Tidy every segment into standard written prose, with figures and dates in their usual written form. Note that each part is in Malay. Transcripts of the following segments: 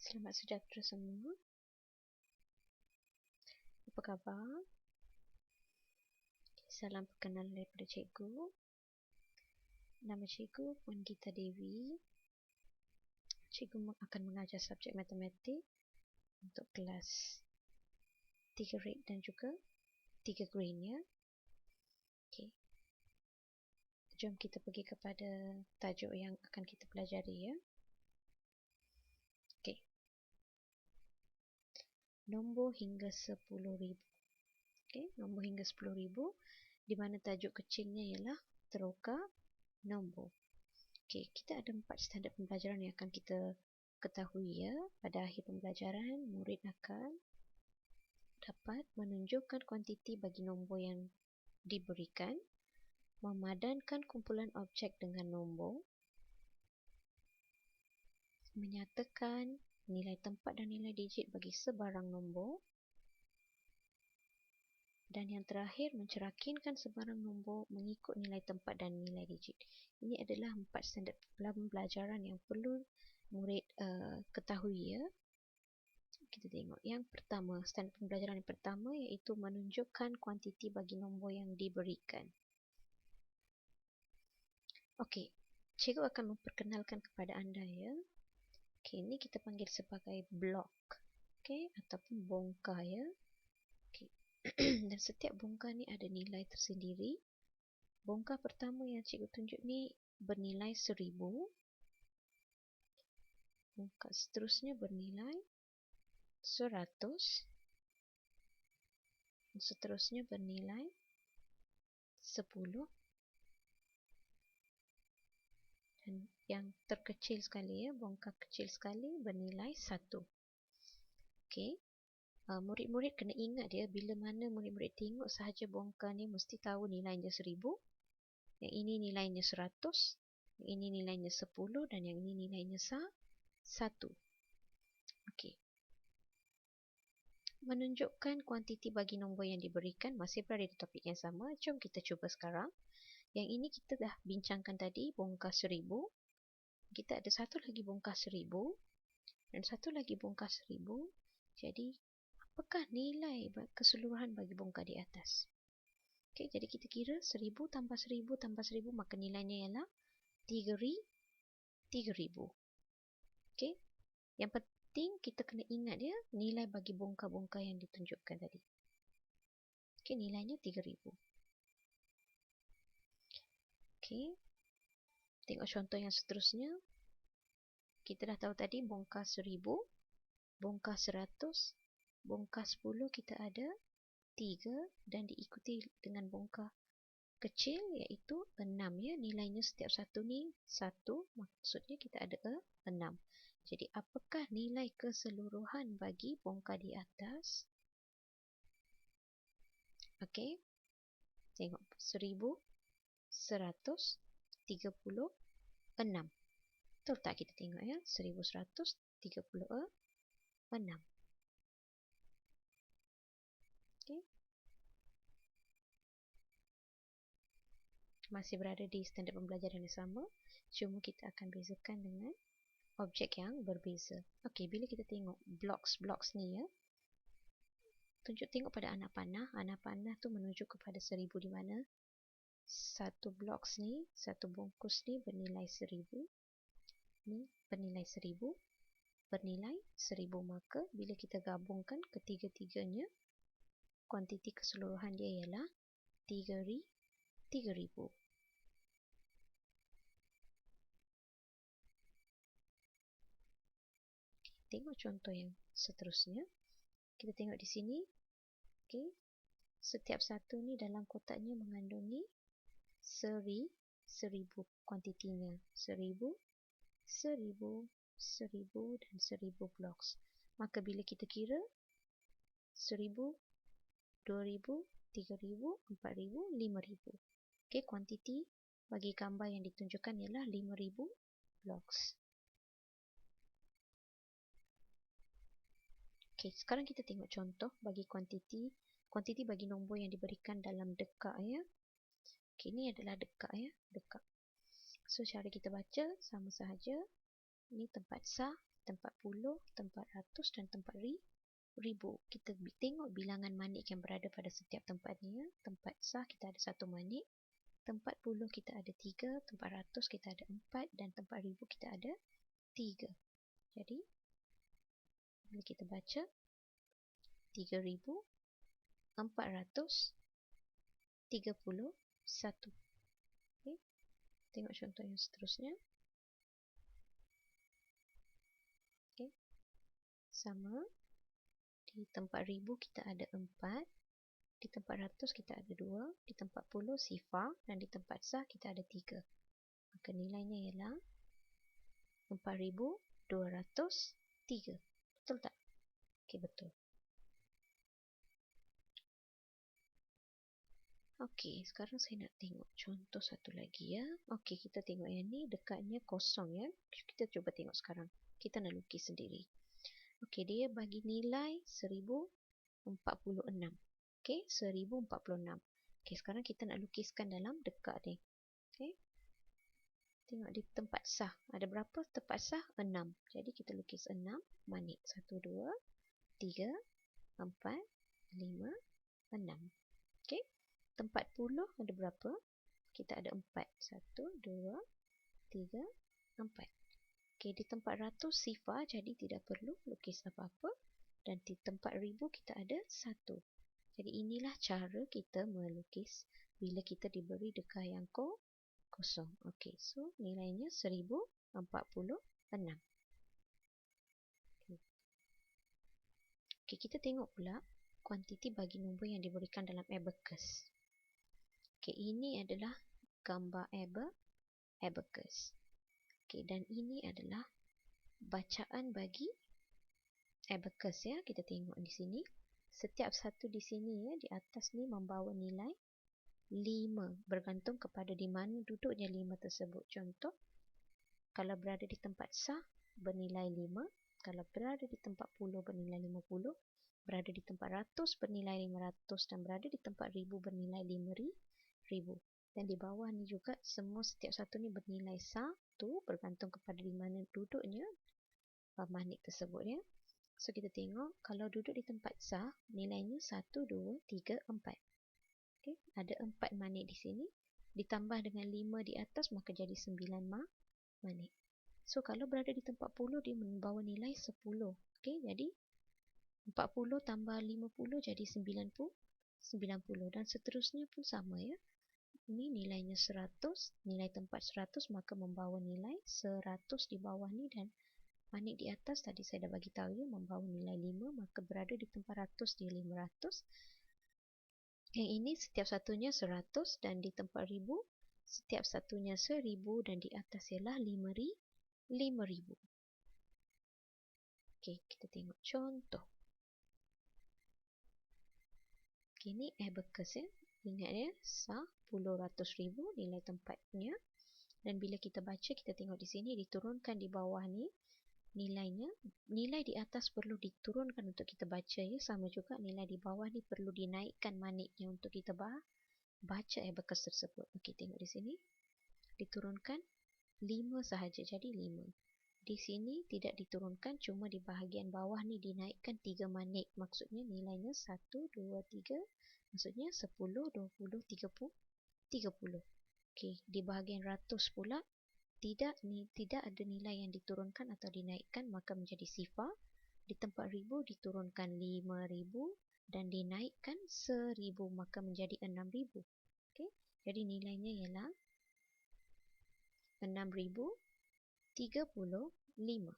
Selamat sejahtera semua. Apa khabar? Salam perkenalan daripada cikgu. Nama cikgu Puan Gita Dewi. Cikgu akan mengajar subjek matematik untuk kelas 3 rate dan juga 3 green ya. Okey. Jom kita pergi kepada tajuk yang akan kita pelajari ya. Okey. Nombor hingga 10,000. Okey, nombor hingga 10,000 di mana tajuk kecilnya ialah teroka nombor. Okey, kita ada 4 standard pembelajaran yang akan kita ketahui ya. Pada akhir pembelajaran, murid akan dapat menunjukkan kuantiti bagi nombor yang diberikan, memadankan kumpulan objek dengan nombor, menyatakan nilai tempat dan nilai digit bagi sebarang nombor, dan yang terakhir mencerakinkan sebarang nombor mengikut nilai tempat dan nilai digit. Ini adalah 4 standard pembelajaran yang perlu murid ketahui ya. Kita tengok yang pertama, standard pembelajaran yang pertama iaitu menunjukkan kuantiti bagi nombor yang diberikan. Okey, cikgu akan memperkenalkan kepada anda ya. Okey, ini kita panggil sebagai blok. Okey, ataupun bongkar ya. Okey. Dan setiap bongkar ni ada nilai tersendiri. Bongkar pertama yang cikgu tunjuk ni bernilai 1000. Bongkar seterusnya bernilai 100. Dan seterusnya bernilai 10. Dan yang terkecil sekali ya, bongkar kecil sekali bernilai 1. Okey. Murid-murid kena ingat ya, bila mana murid-murid tengok sahaja bongkar ni mesti tahu nilainya 1000. Yang ini nilainya 100. Yang ini nilainya 10 dan yang ini nilainya 1. Okey. Menunjukkan kuantiti bagi nombor yang diberikan masih berada di topik yang sama. Jom kita cuba sekarang. Yang ini kita dah bincangkan tadi, bongkar 1000. Kita ada satu lagi bongkar 1000 dan satu lagi bongkar 1000. Jadi, apakah nilai keseluruhan bagi bongkar di atas? Okey, jadi kita kira 1000 tambah 1000 tambah 1000, maka nilainya ialah 3000. Okey. Yang penting kita kena ingat ya, nilai bagi bongkar-bongkar yang ditunjukkan tadi. Okey, nilainya 3000. Okey. Tengok contoh yang seterusnya. Kita dah tahu tadi bongkar 1000, bongkar 100, bongkar 10 kita ada 3 dan diikuti dengan bongkar kecil iaitu 6 ya. Nilainya setiap satu ni 1, maksudnya kita ada 6. Jadi apakah nilai keseluruhan bagi bongkar di atas? Okey. Tengok 1000, 100, 36. Betul tak kita tengok ya? 1136. Okey. Masih berada di standard pembelajaran yang sama. Cuma kita akan bezakan dengan objek yang berbeza. Okey, bila kita tengok blocks ni ya. Tengok pada anak panah. Anak panah tu menunjuk kepada 1000 di mana satu blocks ni, satu bungkus ni bernilai 1000. Ni bernilai 1000. Bernilai 1000, maka bila kita gabungkan ketiga-tiganya, kuantiti keseluruhan dia ialah 3000. Tengok contoh yang seterusnya. Kita tengok di sini. Okey. Setiap satu ni dalam kotaknya mengandungi 1000 kuantitinya. 1000, 1000, 1000 dan 1000 blocks. Maka bila kita kira 1000, 2000, 3000, 4000, 5000. Okey, kuantiti bagi gambar yang ditunjukkan ialah 5000 blocks. Okey, sekarang kita tengok contoh bagi kuantiti bagi nombor yang diberikan dalam dekak ya. Okey, ini adalah dekak ya, dekak. So cara kita baca sama sahaja. Ini tempat sah, tempat puluh, tempat ratus dan tempat ribu. Kita tengok bilangan manik yang berada pada setiap tempat ni. Tempat sah kita ada 1 manik, tempat puluh kita ada 3, tempat ratus kita ada 4 dan tempat ribu kita ada 3. Jadi bila kita baca 3,431. Okay. Tengok contoh yang seterusnya. Okay. Sama. Di tempat ribu kita ada 4. Di tempat ratus kita ada 2. Di tempat puluh sifar. Dan di tempat sah kita ada 3. Maka nilainya ialah 4,203. Betul tak? Okey, betul. Okey, sekarang saya nak tengok contoh satu lagi ya. Okey, kita tengok yang ni dekatnya kosong ya. Kita cuba tengok sekarang. Kita nak lukis sendiri. Okey, dia bagi nilai 1046. Okey, 1046. Okey, sekarang kita nak lukiskan dalam dekat ni. Okey. Tengok di tempat sah. Ada berapa tempat sah? 6. Jadi kita lukis 6 manik. 1, 2, 3, 4, 5, 6. Okey. Tempat puluh ada berapa? Kita ada 4. 1, 2, 3, 4. Okey, di tempat ratus sifar, jadi tidak perlu lukis apa-apa. Dan di tempat ribu kita ada 1. Jadi inilah cara kita melukis bila kita diberi dekah yang kosong. Okey, so nilainya 1046. Okey, kita tengok pula kuantiti bagi nombor yang diberikan dalam abacus. Okey, ini adalah gambar abacus. Okey, dan ini adalah bacaan bagi abacus ya. Kita tengok di sini. Setiap satu di sini ya, di atas ni membawa nilai 5. Bergantung kepada di mana duduknya 5 tersebut. Contoh, kalau berada di tempat sah bernilai 5. Kalau berada di tempat puluh bernilai 50. Berada di tempat ratus bernilai 500. Dan berada di tempat ribu bernilai 5,000. Dan di bawah ni juga semua setiap satu ni bernilai 1 bergantung kepada di mana duduknya manik tersebut ya. So kita tengok kalau duduk di tempat sah nilainya 1, 2, 3, 4. Okay. Ada 4 manik di sini ditambah dengan 5 di atas maka jadi 9 manik. So kalau berada di tempat puluh dia membawa nilai 10. Okay. Jadi 40 tambah 50 jadi 90 dan seterusnya pun sama ya. Ini nilainya 100, nilai tempat 100 maka membawa nilai 100 di bawah ni dan manik di atas tadi saya dah bagi tahu ya membawa nilai 5 maka berada di tempat ratus dia 500. Yang ini setiap satunya 100 dan di tempat ribu setiap satunya 1000 dan di atas ialah 5000. Okey, kita tengok contoh. Okey, ini abacus ya. Ingat ya, sah puluh ratus ribu nilai tempatnya. Dan bila kita baca, kita tengok di sini diturunkan di bawah ni nilainya. Nilai di atas perlu diturunkan untuk kita baca ya. Sama juga nilai di bawah ni perlu dinaikkan maniknya untuk kita baca abacus tersebut. Okey, tengok di sini. Diturunkan 5 sahaja, jadi 5. Di sini tidak diturunkan, cuma di bahagian bawah ni dinaikkan 3 manik. Maksudnya nilainya 1, 2, 3. Maksudnya 10, 20, 30. Okey, di bahagian ratus pula tidak ada nilai yang diturunkan atau dinaikkan maka menjadi sifar. Di tempat ribu diturunkan 5,000 dan dinaikkan 1,000 maka menjadi 6,000. Okey, jadi nilainya ialah 6,035.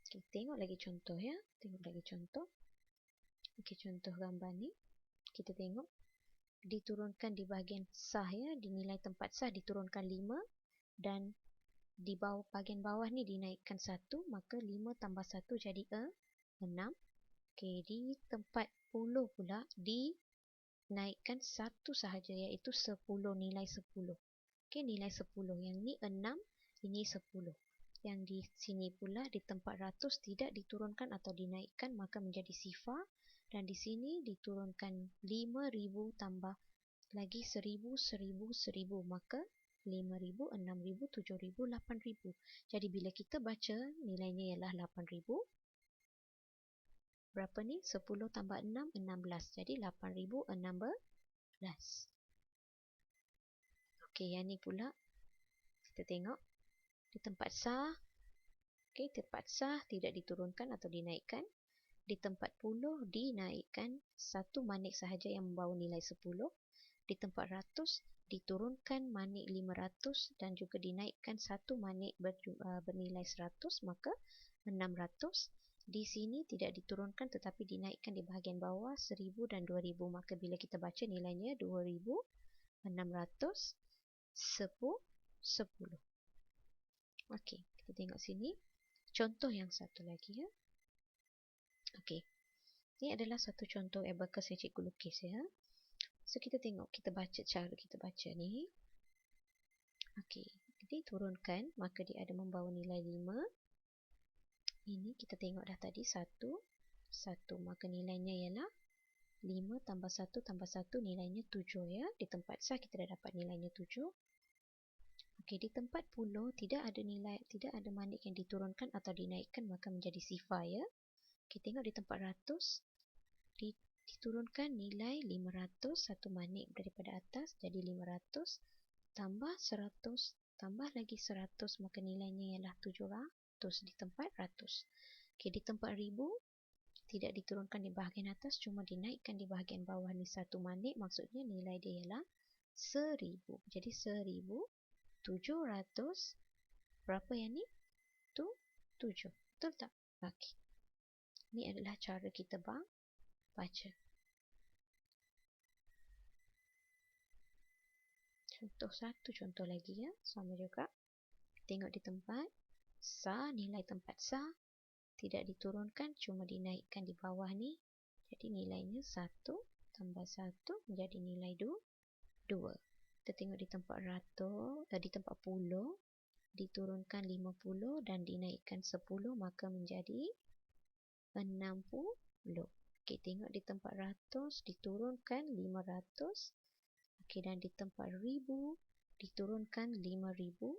Okey, tengok lagi contoh ya. Okey, contoh gambar ni. Kita tengok diturunkan di bahagian sah ya, di nilai tempat sah diturunkan 5 dan di bawah bahagian bawah ni dinaikkan 1 maka 5 tambah 1 jadi 6. Okey, di tempat puluh pula dinaikkan 1 sahaja iaitu 10, nilai 10. Okey, nilai 10. Yang ni 6, ini 10. Yang di sini pula di tempat ratus tidak diturunkan atau dinaikkan maka menjadi sifar. Dan di sini diturunkan 5,000 tambah lagi 1,000 maka 5,000, 6,000, 7,000, 8,000. Jadi bila kita baca nilainya ialah 8,000. Berapa ni? 10 tambah 6, 16. Jadi 8,016. Okey, yang ni pula kita tengok di tempat sah. Okey, tempat sah tidak diturunkan atau dinaikkan. Di tempat puluh dinaikkan satu manik sahaja yang membawa nilai 10. Di tempat ratus diturunkan manik 500 dan juga dinaikkan satu manik bernilai 100, maka 600. Di sini tidak diturunkan tetapi dinaikkan di bahagian bawah 1,000 dan 2,000, maka bila kita baca nilainya 2,610. Okey, kita tengok sini. Contoh yang satu lagi ya. Okey. Ini adalah satu contoh abacus yang cikgu lukis ya. So kita tengok, kita baca cara kita baca ni. Okey, jadi turunkan maka dia ada membawa nilai 5. Ini kita tengok dah tadi 1, maka nilainya ialah 5 tambah 1 tambah 1 nilainya 7 ya. Di tempat sah kita dah dapat nilainya 7. Okey, di tempat puluh tidak ada manik yang diturunkan atau dinaikkan, maka menjadi sifar ya. Kita tengok di tempat ratus diturunkan nilai 500, satu manik daripada atas jadi 500 tambah 100 tambah lagi 100, maka nilainya ialah 700 di tempat ratus. Okey, di tempat ribu tidak diturunkan di bahagian atas, cuma dinaikkan di bahagian bawah ni satu manik, maksudnya nilai dia ialah 1,000. Jadi 1,700 berapa yang ni? 7. Betul tak? Okey. Ini adalah cara kita baca. Contoh lagi ya. Sama juga. Tengok di tempat sah, nilai tempat sah tidak diturunkan, cuma dinaikkan di bawah ni. Jadi nilainya 1 tambah 1 menjadi nilai 2. Kita tengok di tempat di tempat puluh diturunkan 50 dan dinaikkan 10, maka menjadi 60. Okey, tengok di tempat ratus diturunkan 500. Okey, dan di tempat ribu diturunkan 5,000,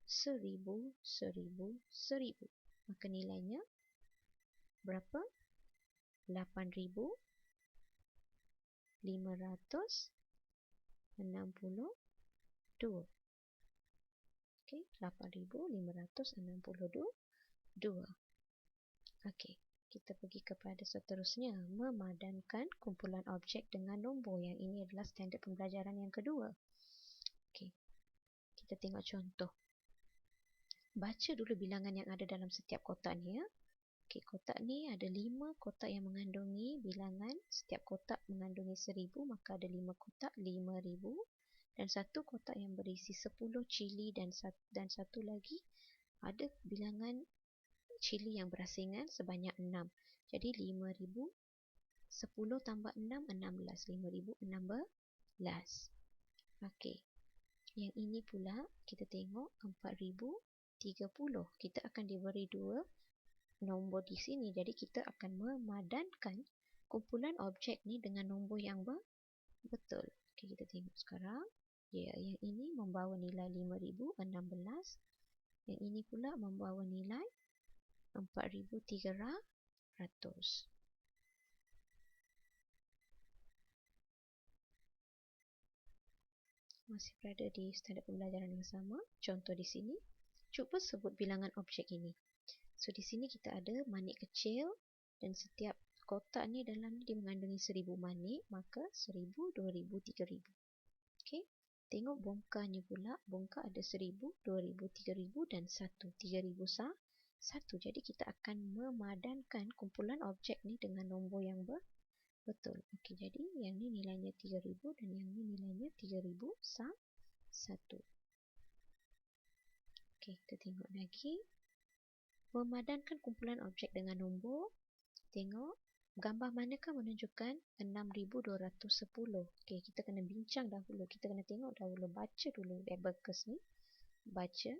1,000, 1,000, 1,000. Maka nilainya berapa? 8,562. Okey, 8,562. Okey. Kita pergi kepada seterusnya, memadankan kumpulan objek dengan nombor. Yang ini adalah standard pembelajaran yang kedua. Okey, kita tengok contoh. Baca dulu bilangan yang ada dalam setiap kotak ni ya. Okey, kotak ni ada 5 kotak yang mengandungi bilangan. Setiap kotak mengandungi 1,000, maka ada 5 kotak 5,000. Dan satu kotak yang berisi 10 cili dan satu lagi ada bilangan cili yang berasingan sebanyak 6. Jadi 5,000, 10 tambah 6, 16. 5,016. Okey. Yang ini pula kita tengok 4,030. Kita akan diberi 2 nombor di sini. Jadi kita akan memadankan kumpulan objek ni dengan nombor yang betul. Okey, kita tengok sekarang. Ya, yang ini membawa nilai 5,016. Yang ini pula membawa nilai 4,300. Masih berada di standard pembelajaran yang sama. Contoh di sini. Cuba sebut bilangan objek ini. So, di sini kita ada manik kecil dan setiap kotak ni dalam ni dia mengandungi 1,000 manik. Maka 1,000, 2,000, 3,000. Okey. Tengok bongkarnya pula. Bongkar ada 1,000, 2,000, 3,000 dan 1. 3,000 sah. 1. Jadi kita akan memadankan kumpulan objek ni dengan nombor yang betul. Okey, jadi yang ni nilainya 3,000 dan yang ni nilainya 3,000 sah 1. Okey, kita tengok lagi. Memadankan kumpulan objek dengan nombor. Tengok gambar manakah menunjukkan 6,210. Okey, kita kena bincang dahulu. Kita kena tengok dahulu, baca dulu abacus ni. Baca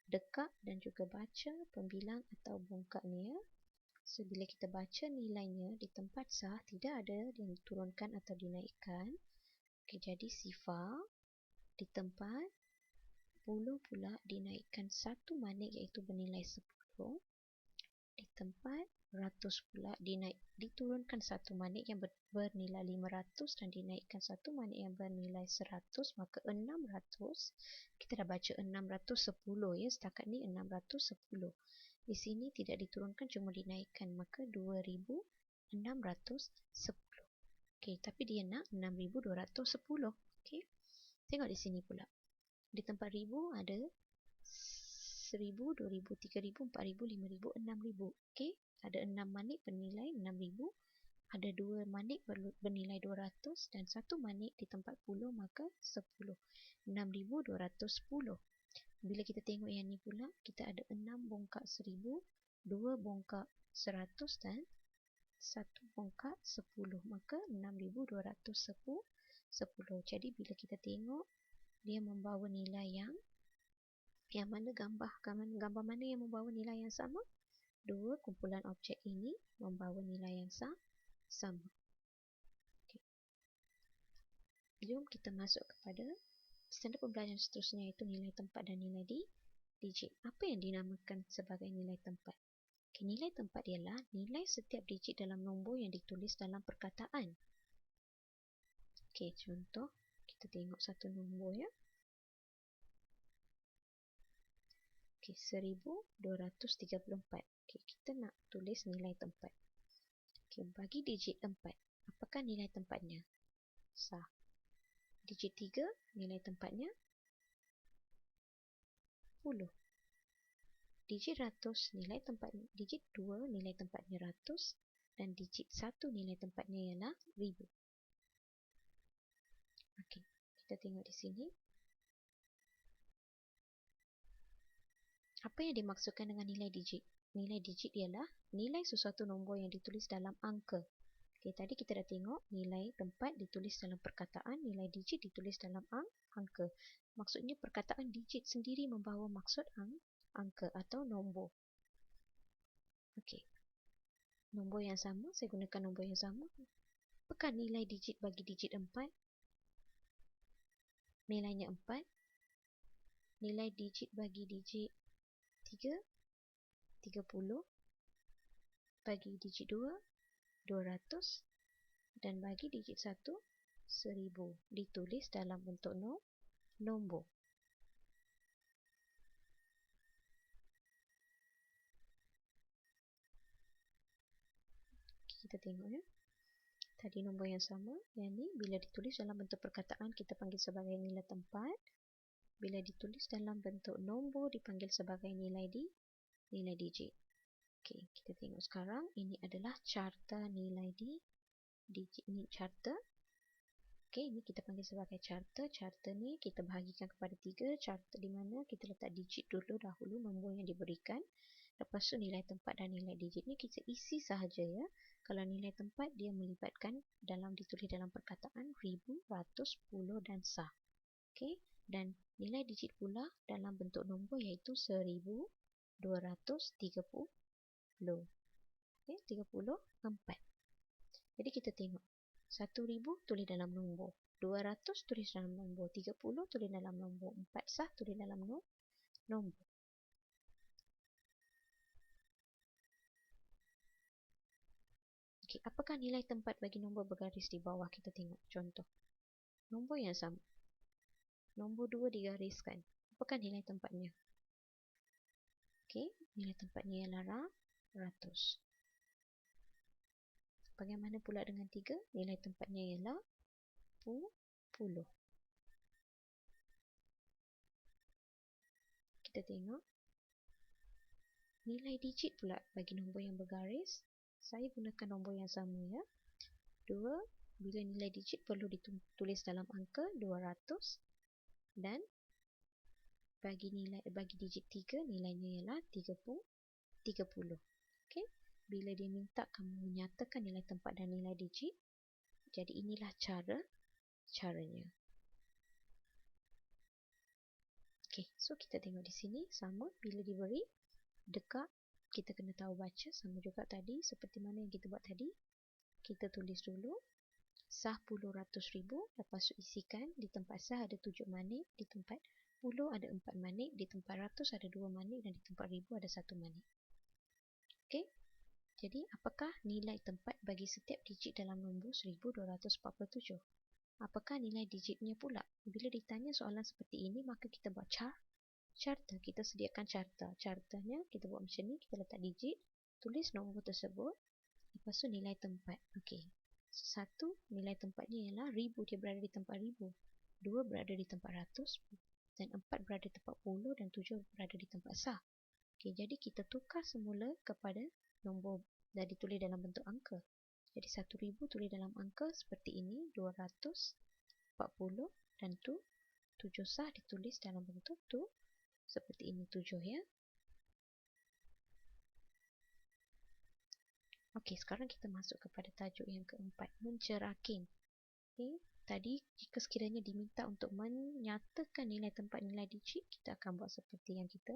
dekat dan juga baca pembilang atau bongkar ni ya. So, bila kita baca nilainya di tempat sah tidak ada yang diturunkan atau dinaikkan. Okey, jadi sifar. Di tempat pula dinaikkan 1 manik iaitu bernilai 10. Di tempat ratus pula diturunkan 1 manik yang bernilai 500 dan dinaikkan 1 manik yang bernilai 100, maka 600. Kita dah baca 610 ya, setakat ni 610. Di sini tidak diturunkan, cuma dinaikkan, maka 2610. Okey, tapi dia nak 6210. Okey. Tengok di sini pula. Di tempat ribu ada 1000, 2000, 3000, 4000, 5000, 6000. Okey, ada 6 manik bernilai 6000, ada 2 manik bernilai 200 dan 1 manik di tempat puluh, maka 10. 6210. Bila kita tengok yang ni pula, kita ada 6 bongkak 1000, 2 bongkak 100 dan 1 bongkak 10, maka 6210. Jadi bila kita tengok, dia membawa nilai yang mana gambar mana yang membawa nilai yang sama? Dua kumpulan objek ini membawa nilai yang sama. Okay. Jom kita masuk kepada standard pembelajaran seterusnya, iaitu nilai tempat dan nilai digit. Apa yang dinamakan sebagai nilai tempat? Okay, nilai tempat ialah nilai setiap digit dalam nombor yang ditulis dalam perkataan. Okay, contoh, kita tengok satu nombor ya. Okay, 1234. Okay, kita nak tulis nilai tempat. Okay, bagi digit 4, apakah nilai tempatnya? Sah. Digit 3, nilai tempatnya 10. Digit 100, nilai tempat digit 2, nilai tempatnya 100, dan digit 1, nilai tempatnya ialah 1000. Okey, kita tengok di sini. Apa yang dimaksudkan dengan nilai digit? Nilai digit ialah nilai sesuatu nombor yang ditulis dalam angka. Okey, tadi kita dah tengok nilai tempat ditulis dalam perkataan, nilai digit ditulis dalam angka. Maksudnya perkataan digit sendiri membawa maksud angka atau nombor. Okey. Nombor yang sama, saya gunakan nombor yang sama. Apakah nilai digit bagi digit 4? Nilainya 4. Nilai digit bagi digit 3, 30. Bagi digit 2, 200. Dan bagi digit 1, 1000. Ditulis dalam bentuk nombor. Kita tengok ya. Tadi nombor yang sama. Yang ni bila ditulis dalam bentuk perkataan kita panggil sebagai nilai tempat. Bila ditulis dalam bentuk nombor dipanggil sebagai nilai digit. Okey, kita tengok sekarang. Ini adalah carta nilai digit. Ini carta. Okey, ini kita panggil sebagai carta. Carta ni kita bahagikan kepada 3. Carta di mana kita letak digit dahulu nombor yang diberikan. Lepas tu nilai tempat dan nilai digit ni kita isi sahaja ya. Kalau nilai tempat dia melibatkan ditulis dalam perkataan 1000, 100, 10 dan sah. Okey, dan nilai digit pula dalam bentuk nombor iaitu 1230. Okey, 34. Jadi kita tengok 1000 tulis dalam nombor, 200 tulis dalam nombor, 30 tulis dalam nombor, 4 sah tulis dalam nombor. Okey, apakah nilai tempat bagi nombor bergaris di bawah? Kita tengok contoh. Nombor yang sama. Nombor 2 digariskan. Apakah nilai tempatnya? Okey, nilai tempatnya ialah 100. Bagaimana pula dengan 3? Nilai tempatnya ialah 10. Kita tengok. Nilai digit pula bagi nombor yang bergaris. Saya gunakan nombor yang sama ya. 2, bila nilai digit perlu ditulis dalam angka 200. Dan bagi digit 3 nilainya ialah 30. Okey. Bila dia minta kamu menyatakan nilai tempat dan nilai digit, jadi inilah caranya. Okey, so kita tengok di sini sama bila diberi dekat kita kena tahu baca sama juga tadi seperti mana yang kita buat tadi. Kita tulis dulu sah puluh ratus ribu, lepas tu isikan di tempat sah ada 7 manik, di tempat puluh ada 4 manik, di tempat ratus ada 2 manik dan di tempat ribu ada 1 manik. Okey. Jadi, apakah nilai tempat bagi setiap digit dalam nombor 1247? Apakah nilai digitnya pula? Bila ditanya soalan seperti ini, maka kita buat carta. Kita sediakan carta. Cartanya kita buat macam ni, kita letak digit, tulis nombor tersebut, lepas tu nilai tempat. Okey. 1, nilai tempatnya ialah ribu, dia berada di tempat ribu. 2 berada di tempat ratus, dan 4 berada di tempat puluh, dan 7 berada di tempat sah. Okey, jadi kita tukar semula kepada nombor dah ditulis dalam bentuk angka. Jadi 1000 tulis dalam angka seperti ini, 240, dan 7 sah ditulis dalam bentuk seperti ini, 7 ya. Okey, sekarang kita masuk kepada tajuk yang keempat, mencerakin. Okey, tadi jika sekiranya diminta untuk menyatakan nilai tempat nilai digit, kita akan buat seperti yang kita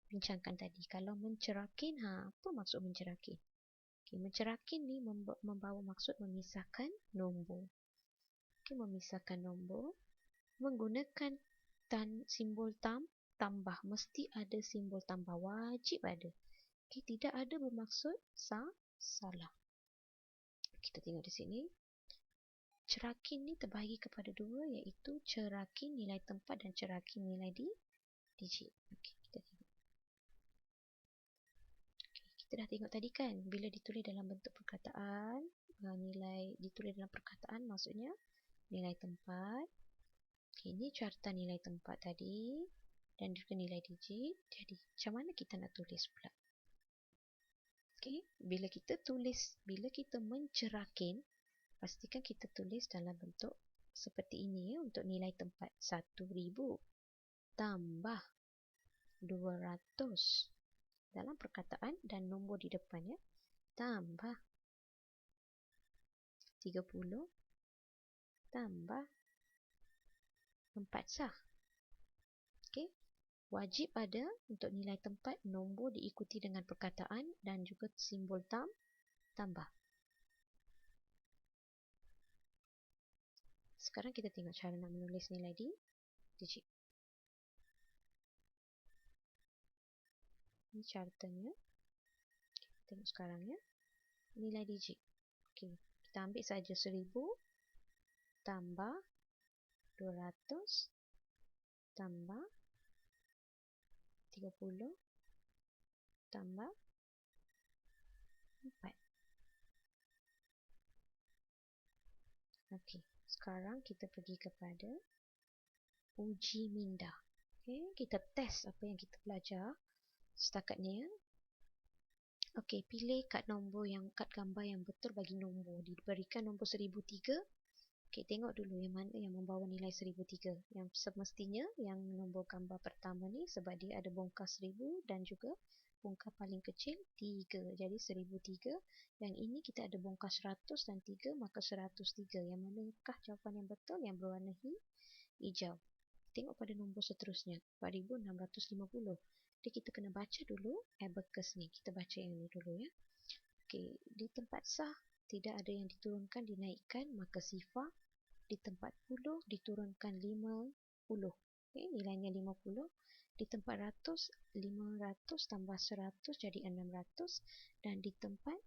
bincangkan tadi. Kalau mencerakin, apa maksud mencerakin? Okey, mencerakin ni membawa maksud memisahkan nombor. Okey, memisahkan nombor menggunakan simbol tambah. Mesti ada simbol tambah, wajib ada. Okey, tidak ada bermaksud salah. Kita tengok di sini. Cerakin ni terbahagi kepada dua, iaitu cerakin nilai tempat dan cerakin nilai digit. Okey, kita tengok. Kita dah tengok tadi kan, bila ditulis dalam bentuk perkataan, nilai ditulis dalam perkataan maksudnya nilai tempat. Okay, ini carta nilai tempat tadi dan juga nilai digit. Jadi, macam mana kita nak tulis pula? Okay, bila kita mencerakin, pastikan kita tulis dalam bentuk seperti ini ya, untuk nilai tempat 1000 tambah 200 dalam perkataan dan nombor di depannya tambah 30 tambah 4 sah. Okey, wajib ada untuk nilai tempat nombor diikuti dengan perkataan dan juga simbol tambah. Sekarang kita tengok cara nak menulis nilai digit. Ini cartanya. Kita tengok sekarang ya. Nilai digit. Okey, kita ambil saja 1000 tambah 200 tambah 30 tambah 4. Okey, sekarang kita pergi kepada uji minda. Okey, kita test apa yang kita belajar setakat ni ya. Okey, pilih kad gambar yang betul bagi nombor. Diberikan nombor 1003. Okey, tengok dulu yang mana yang membawa nilai 1003. Yang semestinya yang nombor gambar pertama ni sebab dia ada bongkar 1000 dan juga bongkar paling kecil 3. Jadi 1003. Yang ini kita ada bongkar 100 dan 3, maka 103. Yang manakah jawapan yang betul? Yang berwarna hijau. Tengok pada nombor seterusnya, 4650. Jadi kita kena baca dulu abacus ni. Kita baca yang ni dulu ya. Okey, di tempat sah tidak ada yang diturunkan, dinaikkan, maka sifar. Di tempat puluh diturunkan 50. Okey, nilainya 50. Di tempat ratus, 500 tambah 100 jadi 600. Dan di tempat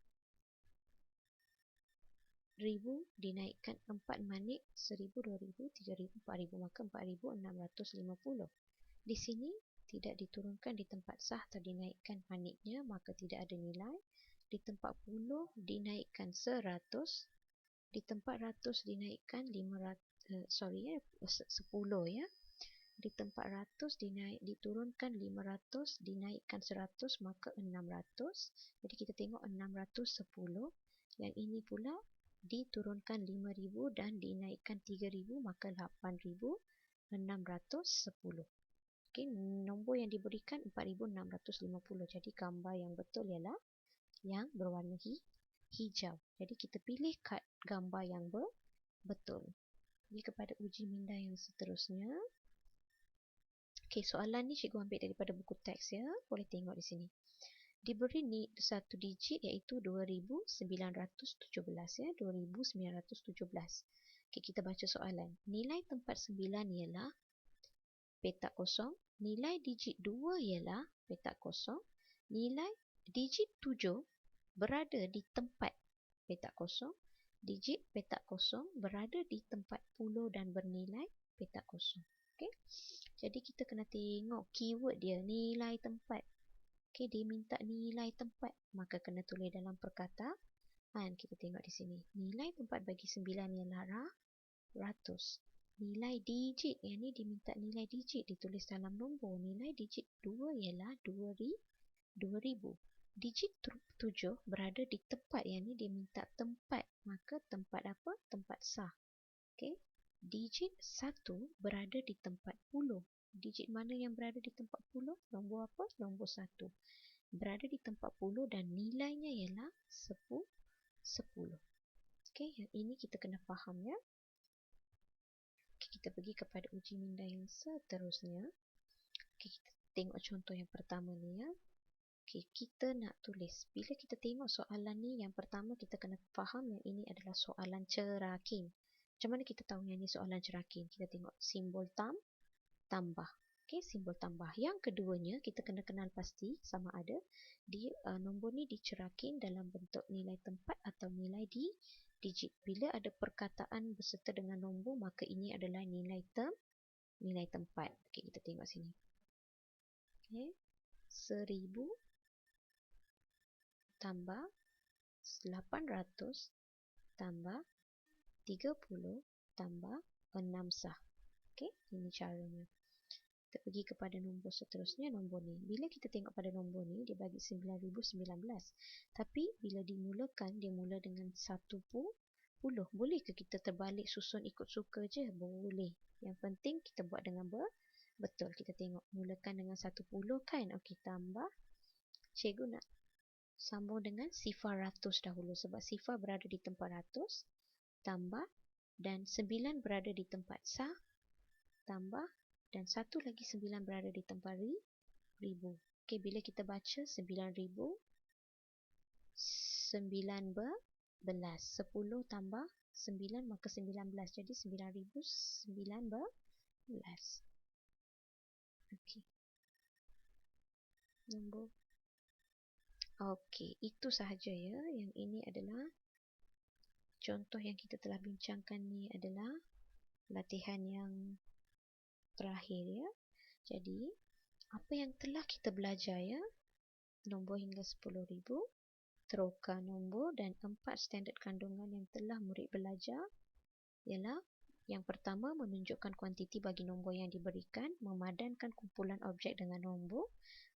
ribu dinaikkan 4 manik, 1000, 2000, 3000, 4000, maka 4650. Di sini tidak diturunkan, di tempat sah terdinaikkan maniknya, maka tidak ada nilai. Di tempat puluh dinaikkan 100, di tempat ratus dinaikkan 10 ya. Di tempat ratus diturunkan 500, dinaikkan 100, maka 600. Jadi kita tengok 610. Yang ini pula diturunkan 5000 dan dinaikkan 3000, maka 8610. Okey, nombor yang diberikan 4650. Jadi gambar yang betul ialah yang berwarna hijau. Jadi kita pilih kad gambar yang betul. Pergi kepada uji minda yang seterusnya. Okey, soalan ni cikgu ambil daripada buku teks ya. Boleh tengok di sini. Diberi satu digit iaitu 2917 ya, 2917. Okey, kita baca soalan. Nilai tempat 9 ialah petak kosong. Nilai digit 2 ialah petak kosong. Nilai digit 7 berada di tempat petak kosong. Digit petak kosong berada di tempat puluh dan bernilai petak kosong. Okay? Jadi kita kena tengok keyword dia, nilai tempat. Okay, dia minta nilai tempat, maka kena tulis dalam perkataan. Kita tengok di sini. Nilai tempat bagi 9 ialah ratus. Nilai digit, yang ni diminta nilai digit ditulis dalam nombor. Nilai digit 2 ialah 2000. Digit 7 berada di tempat, yang ni dia minta tempat. Maka tempat apa? Tempat sah. Okay. Digit 1 berada di tempat puluh. Digit mana yang berada di tempat puluh? Nombor apa? Nombor 1. Berada di tempat puluh dan nilainya ialah 10. Okay, yang ini kita kena faham ya. Okay, kita pergi kepada uji minda yang seterusnya. Okay, kita tengok contoh yang pertama ni ya. Okay, kita nak tulis. Bila kita tengok soalan ni, yang pertama kita kena faham yang ini adalah soalan cerakin. Macam mana kita tahu yang ini soalan cerakin? Kita tengok simbol tambah. Okay, simbol tambah. Yang keduanya, kita kena kenal pasti sama ada nombor ni dicerakin dalam bentuk nilai tempat atau nilai digit. Bila ada perkataan berserta dengan nombor, maka ini adalah nilai tempat. Okay, kita tengok sini. Okay. 1000 tambah 800 tambah 30 tambah 6 sah. Okey, ini caranya. Kita pergi kepada nombor seterusnya, nombor ni. Bila kita tengok pada nombor ni, dia bagi 9019. Tapi bila dimulakan, dia mula dengan 10. Boleh ke kita terbalik susun ikut suka je? Boleh. Yang penting kita buat dengan betul. Kita tengok, mulakan dengan 10 kan? Okey, tambah. Cikgu nak sambung dengan sifar ratus dahulu sebab sifar berada di tempat ratus, tambah, dan 9 berada di tempat sah, tambah, dan satu lagi 9 berada di tempat ribu. Okey, bila kita baca 9,000, 9 belas, 10 tambah 9 maka 19, jadi 9,019. Okey. Nombor. Okey, itu sahaja ya. Yang ini adalah contoh yang kita telah bincangkan ni adalah latihan yang terakhir ya. Jadi, apa yang telah kita belajar ya? Nombor hingga 10,000, teroka nombor dan 4 standard kandungan yang telah murid belajar ialah yang pertama, menunjukkan kuantiti bagi nombor yang diberikan, memadankan kumpulan objek dengan nombor,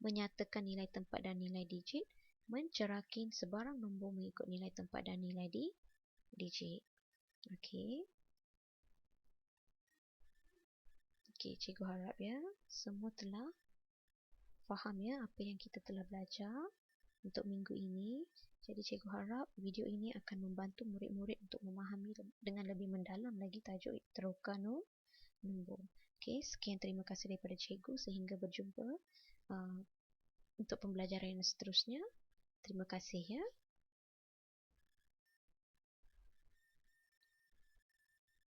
menyatakan nilai tempat dan nilai digit, mencerakin sebarang nombor mengikut nilai tempat dan nilai digit. Okey. Okey, cikgu harap ya semua telah faham ya apa yang kita telah belajar untuk minggu ini. Jadi cikgu harap video ini akan membantu murid-murid untuk memahami dengan lebih mendalam lagi tajuk teroka nombor. Okey, sekian, terima kasih daripada cikgu, sehingga berjumpa untuk pembelajaran yang seterusnya. Terima kasih ya.